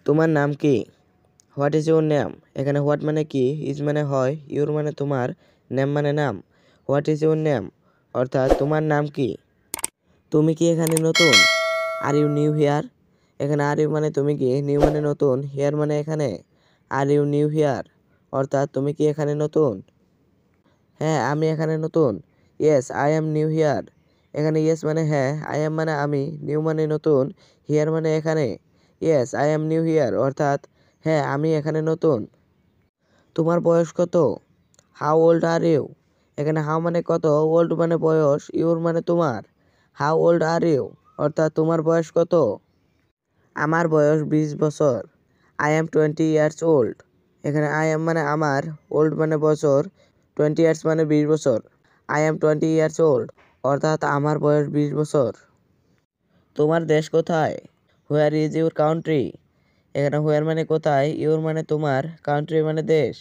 তোমার নাম কি? What is your name? এখানে হোয়াট মানে কি, ইজ মানে হয়, ইউর মানে তোমার, নেম মানে নাম। হোয়াট ইজ ইউর নেম অর্থাৎ তোমার নাম কি? তুমি কি এখানে নতুন? Are you new here? এখানে আর ইউ মানে তুমি কি, নিউ মানে নতুন, হিয়ার মানে এখানে। আর ইউ নিউ হিয়ার অর্থাৎ তুমি কি এখানে নতুন? হ্যাঁ, আমি এখানে নতুন। Yes I am new here. এখানে ইয়েস মানে হ্যাঁ, আই এম মানে আমি, নিউ মানে নতুন, হিয়ার মানে এখানে। Yes I am new here অর্থাৎ হ্যাঁ, আমি এখানে নতুন। তোমার বয়স কত? How old are you? এখানে হাউ মানে কত, ওল্ড মানে বয়স, ইউর মানে তোমার। হাউ ওল্ড আর ইউ অর্থাৎ তোমার বয়স কত? আমার বয়স 20 বছর। I am 20 years old. এখানে আই এম মানে আমার, ওল্ড মানে বছর, 20 ইয়ার্স মানে 20 বছর। আই এম 20 ইয়ার্স ওল্ড অর্থাৎ আমার বয়স 20 বছর। তোমার দেশ কোথায়? Where is your country? এখানে হোয়ার মানে কোথায়, ইউর মানে তোমার, কান্ট্রি মানে দেশ।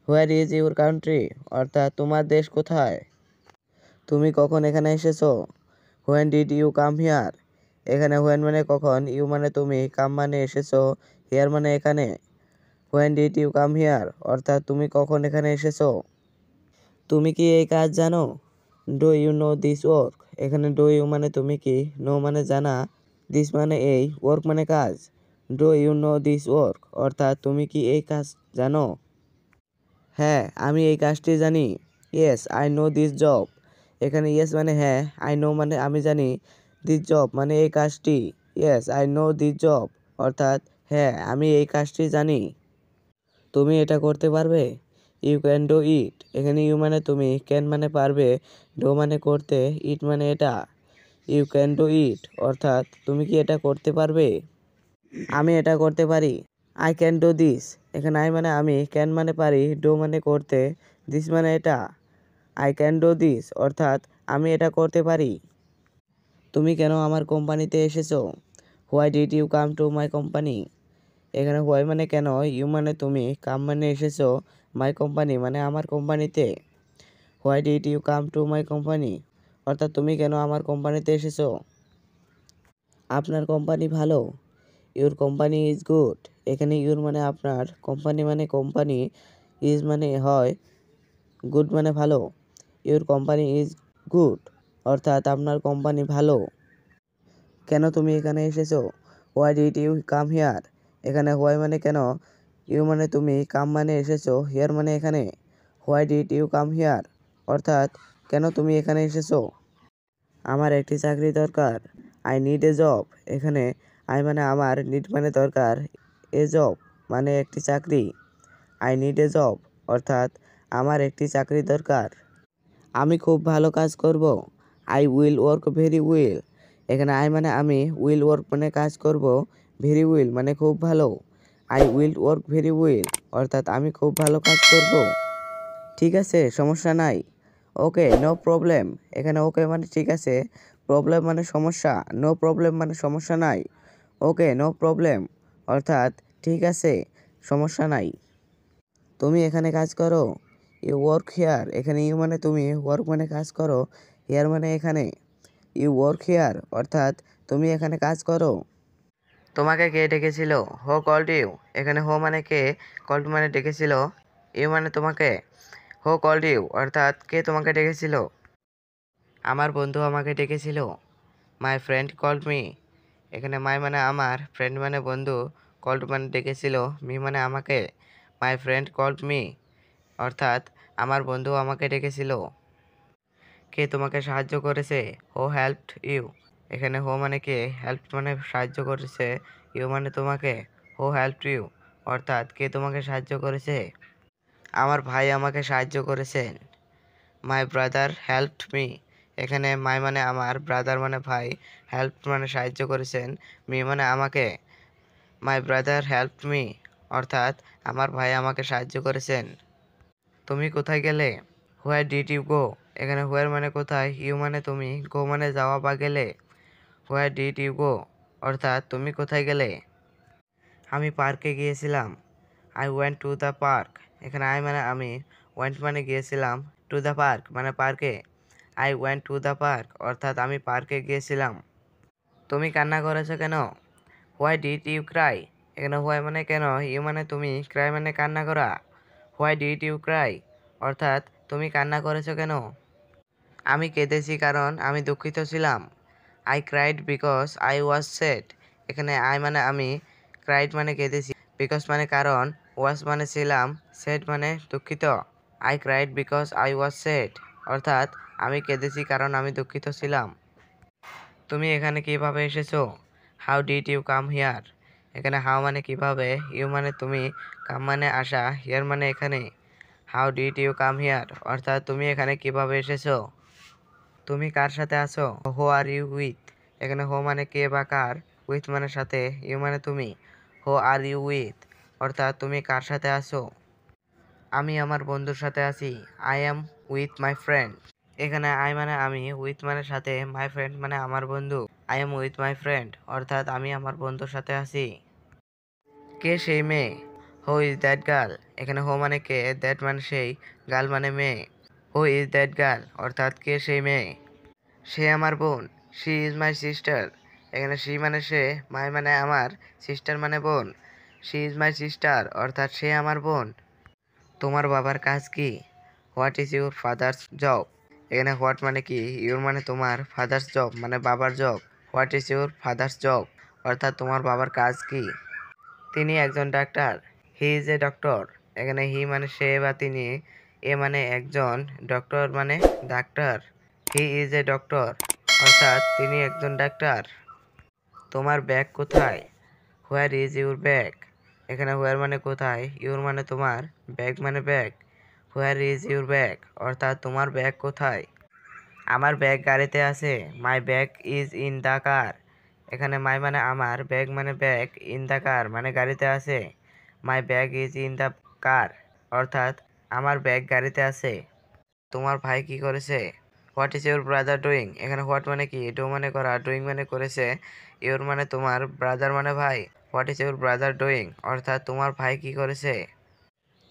হোয়ার ইজ ইউর কান্ট্রি অর্থাৎ তোমার দেশ কোথায়? তুমি কখন এখানে এসেছো? When did you come here? এখানে হোয়েন মানে কখন, ইউ মানে তুমি, কাম মানে এসেছো, হিয়ার মানে এখানে। When did you come here অর্থাৎ তুমি কখন এখানে এসেছো? তুমি কি এই কাজ জানো? Do you know this work? এখানে ডু ইউ মানে তুমি কি, নো মানে জানা, দিস মানে এই, ওয়ার্ক মানে কাজ। Do you know this work অর্থাৎ তুমি কি এই কাজ জানো? হ্যাঁ, আমি এই কাজটি জানি। Yes I know this job. এখানে ইয়েস মানে হ্যাঁ, আই নো মানে আমি জানি, দিস জব মানে এই কাজটি। Yes I know this job অর্থাৎ হ্যাঁ, আমি এই কাজটি জানি। তুমি এটা করতে পারবে? You can do it. এখানে ইউ মানে তুমি, ক্যান মানে পারবে, ডু মানে করতে, ইট মানে এটা। ইউ ক্যান ডু ইট অর্থাৎ তুমি কি এটা করতে পারবে? আমি এটা করতে পারি। I can do this. এখানে আই মানে আমি, ক্যান মানে পারি, ডু মানে করতে, দিস মানে এটা। আই ক্যান ডু দিস অর্থাৎ আমি এটা করতে পারি। তুমি কেন আমার কোম্পানিতে এসেছো? Why did you come to my company? এখানে হোয়াই মানে কেন, ইউ মানে তুমি, কাম মানে এসেছো, মাই কোম্পানি মানে আমার কোম্পানিতে। Why did you come to my company অর্থাৎ তুমি কেন আমার কোম্পানিতে এসেছো? আপনার কোম্পানি ভালো। Your company is good. এখানে ইউর মানে আপনার, কোম্পানি মানে কোম্পানি, ইজ মানে হয়, গুড মানে ভালো। ইউর কোম্পানি ইজ গুড অর্থাৎ আপনার কোম্পানি ভালো। কেন তুমি এখানে এসেছো? Why did you come here? এখানে হোয়াই মানে কেন, ইউ মানে তুমি, কাম মানে এসেছো, হিয়ার মানে এখানে। Why did you come here অর্থাৎ কেন তুমি এখানে এসেছো? আমার একটি চাকরি দরকার। I need a job. এখানে আই মানে আমার, নিড মানে দরকার, এ জব মানে একটি চাকরি। আই নিড এ জব অর্থাৎ আমার একটি চাকরি দরকার। আমি খুব ভালো কাজ করব। I will work very will. এখানে আই মানে আমি, উইল ওয়ার্ক মানে কাজ করব, ভেরি উইল মানে খুব ভালো। I will work very will অর্থাৎ আমি খুব ভালো কাজ করব। ঠিক আছে, সমস্যা নাই। Okay no problem. এখানে ওকে মানে ঠিক আছে, প্রবলেম মানে সমস্যা, নো প্রবলেম মানে সমস্যা নাই। ওকে নো প্রবলেম অর্থাৎ ঠিক আছে, সমস্যা নাই। তুমি এখানে কাজ করো। You work here. এখানে ইউ মানে তুমি, ওয়ার্ক মানে কাজ করো, হিয়ার মানে এখানে। ইউ ওয়ার্ক হিয়ার অর্থাৎ তুমি এখানে কাজ করো। তোমাকে কে ডেকেছিল? হো কল্ড ইউ। এখানে হো মানে কে, কল্ড মানে ডেকেছিল, ইউ মানে তোমাকে। হো কল্ড ইউ অর্থাৎ কে তোমাকে ডেকেছিল? আমার বন্ধু আমাকে ডেকেছিল। My friend called me. এখানে মাই মানে আমার, ফ্রেন্ড মানে বন্ধু, কল্ড মানে ডেকেছিল, মি মানে আমাকে। মাই ফ্রেন্ড কল্ড মি অর্থাৎ আমার বন্ধু আমাকে ডেকেছিল। কে তোমাকে সাহায্য করেছে? হো হেল্পড ইউ। এখানে হো মানে কে, হেল্প মানে সাহায্য করেছে, ইউ মানে তোমাকে। হো হেল্পড ইউ অর্থাৎ কে তোমাকে সাহায্য করেছে? আমার ভাই আমাকে সাহায্য করেছেন। My brother helped me. এখানে মাই মানে আমার, ব্রাদার মানে ভাই, হেল্প মানে সাহায্য করেছেন, মি মানে আমাকে। মাই ব্রাদার হেল্পড মি অর্থাৎ আমার ভাই আমাকে সাহায্য করেছেন। তুমি কোথায় গেলে? Where did you go? এখানে হোয়ার মানে কোথায়, ইউ মানে তুমি, গো মানে যাওয়া বা গেলে। হোয়ার ডিড ইউ গো অর্থাৎ তুমি কোথায় গেলে? আমি পার্কে গিয়েছিলাম। I went to the park. এখানে আই মানে আমি, ওয়েন্ট মানে গিয়েছিলাম, টু দ্য পার্ক মানে পার্কে। I went to the park অর্থাৎ আমি পার্কে গিয়েছিলাম। তুমি কান্না করেছো কেন? Why did you cry? এখানে হোয়াই মানে কেন, ইউ মানে তুমি, ক্রাই মানে কান্না করা। হোয়াই ডিড ইউ ক্রাই অর্থাৎ তুমি কান্না করেছো কেন। আমি কেঁদেছি কারণ আমি দুঃখিত ছিলাম। I cried because I was sad. এখানে আই মানে আমি, ক্রাইড মানে কেঁদেছি, বিকজ মানে কারণ, ওয়াজ মানে ছিলাম, স্যাড মানে দুঃখিত। I cried because I was sad অর্থাৎ আমি কেঁদেছি কারণ আমি দুঃখিত ছিলাম। তুমি এখানে কিভাবে এসেছো? How did you come here. এখানে হাউ মানে কিভাবে, ইউ মানে তুমি, কাম মানে আসা, হিয়ার মানে এখানে। How did you come here অর্থাৎ তুমি এখানে কিভাবে এসেছো। তুমি কার সাথে আছো? Who are you with. এখানে হো মানে কে বা কার, উইথ মানে সাথে, ইউ মানে তুমি। হু আর ইউ উইথ অর্থাৎ তুমি কার সাথে আছো। আমি আমার বন্ধুর সাথে আছি। I am with my friend. এখানে আই মানে আমি, উইথ মানে সাথে, মাই ফ্রেন্ড মানে আমার বন্ধু। I am with my friend অর্থাৎ আমি আমার বন্ধুর সাথে আছি। কে সেই মেয়ে? Who is that girl. এখানে হো মানে কে, দ্যাট মানে সেই, গার্ল মানে মেয়ে। হু ইজ দ্যাট গার্ল অর্থাৎ কে সেই মেয়ে। সে আমার বোন। She is my sister. এখানে শি মানে সে, মাই মানে আমার, সিস্টার মানে বোন। শি ইজ মাই সিস্টার অর্থাৎ সে আমার বোন। তোমার বাবার কাজ কি? What is your father's job. এখানে হোয়াট মানে কি, ইউর মানে তোমার, ফাদার্স জব মানে বাবার job. What is your father's job অর্থাৎ তোমার বাবার কাজ কি। তিনি একজন doctor. He is a doctor. এখানে হি মানে সে বা তিনি, এ মানে একজন, ডক্টর মানে doctor. He is a doctor অর্থাৎ তিনি একজন ডাক্তার। তোমার ব্যাগ কোথায়? Where is your bag. এখানে হোয়ার মানে কোথায়, ইউর মানে তোমার, ব্যাগ মানে bag. Where is your bag অর্থাৎ তোমার ব্যাগ কোথায়। আমার ব্যাগ গাড়িতে আছে। My bag is in the car. এখানে মাই মানে আমার, ব্যাগ মানে ব্যাগ, ইন দ্য কার মানে গাড়িতে আছে। My bag is in the car অর্থাৎ আমার ব্যাগ গাড়িতে আছে। তোমার ভাই কি করেছে? What is your brother doing. এখানে হোয়াট মানে কি, ডু মানে করা, ডুইং মানে করেছে, ইউর মানে তোমার, ব্রাদার মানে ভাই। What is your brother doing অর্থাৎ তোমার ভাই কি করেছে।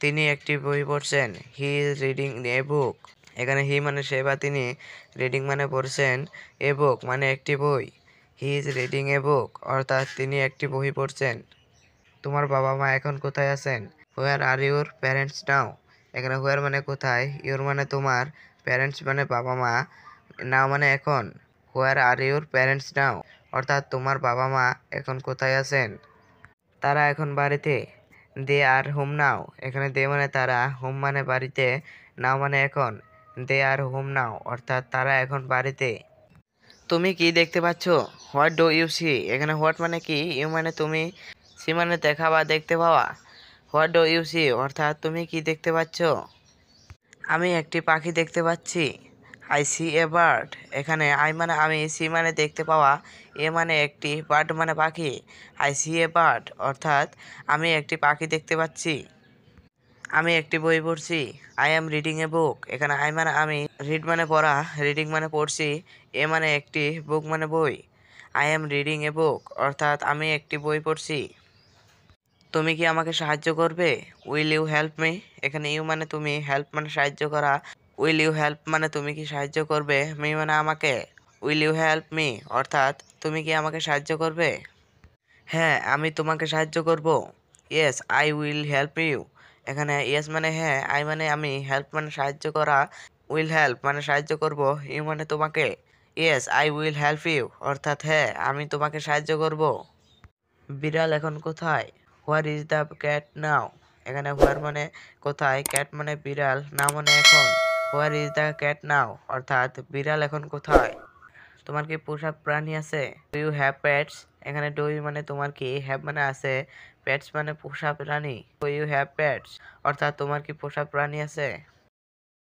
তিনি একটি বই পড়ছেন। হি ইজ রিডিং এ বুক। এখানে হি মানে সে বা তিনি, রিডিং মানে পড়ছেন, এ বুক মানে একটি বই। হি ইজ রিডিং এ বুক অর্থাৎ তিনি একটি বই পড়ছেন। তোমার বাবা মা এখন কোথায় আছেন? হোয়ার আর ইউর প্যারেন্টস নাও। এখানে হোয়ার মানে কোথায়, ইউর মানে তোমার, প্যারেন্টস মানে বাবা মা, নাও মানে এখন। হোয়ার আর ইউর প্যারেন্টস নাও অর্থাৎ তোমার বাবা মা এখন কোথায় আছেন। তারা এখন বাড়িতে। দে আর হোম নাও। এখানে দে মানে তারা, হোম মানে বাড়িতে, নাও মানে এখন। দে আর হোম নাও অর্থাৎ তারা এখন বাড়িতে। তুমি কি দেখতে পাচ্ছ? What do you see. এখানে হোয়াট মানে কি, ইউ মানে তুমি, সি মানে দেখা বা দেখতে পাওয়া। হোয়াট ডু ইউ সি অর্থাৎ তুমি কি দেখতে পাচ্ছ। আমি একটি পাখি দেখতে পাচ্ছি। I see a bird. এখানে আই মানে আমি, সি মানে দেখতে পাওয়া, এ মানে একটি, বার্ড মানে পাখি। আই সি এ বার্ড অর্থাৎ আমি একটি পাখি দেখতে পাচ্ছি। আমি একটি বই পড়ছি। আই অ্যাম রিডিং এ বুক। এখানে আই মানে আমি, রিড মানে পড়া, রিডিং মানে পড়ছি, এ মানে একটি, বুক মানে বই। আই অ্যাম রিডিং এ বুক অর্থাৎ আমি একটি বই পড়ছি। তুমি কি আমাকে সাহায্য করবে? Will you help me. এখানে ইউ মানে তুমি, হেল্প মানে সাহায্য করা, উইল ইউ হেল্প মানে তুমি কি সাহায্য করবে, মি মানে আমাকে। উইল ইউ হেল্প মি অর্থাৎ তুমি কি আমাকে সাহায্য করবে। হ্যাঁ আমি তোমাকে সাহায্য করব। Yes I will help you. এখানে ইয়েস মানে হ্যাঁ, আই মানে আমি, হেল্প মানে সাহায্য করা, উইল হেল্প মানে সাহায্য করব, ইউ মানে তোমাকে। Yes I will help you অর্থাৎ হ্যাঁ আমি তোমাকে সাহায্য করব। বিড়াল এখন কোথায়? Where is the cat now. এখানে হোয়ার মানে কোথায়, ক্যাট মানে বিড়াল, নাও মানে এখন। Where is the cat now অর্থাৎ বিড়াল এখন কোথায়। তোমার কি পোষা প্রাণী আছে? Do you have pets. এখানে ডু ইউ মানে তোমার কি, হ্যাভ মানে আছে, পেটস মানে পোষা প্রাণী। ডু ইউ হ্যাভ পেটস অর্থাৎ তোমার কি পোষা প্রাণী আছে।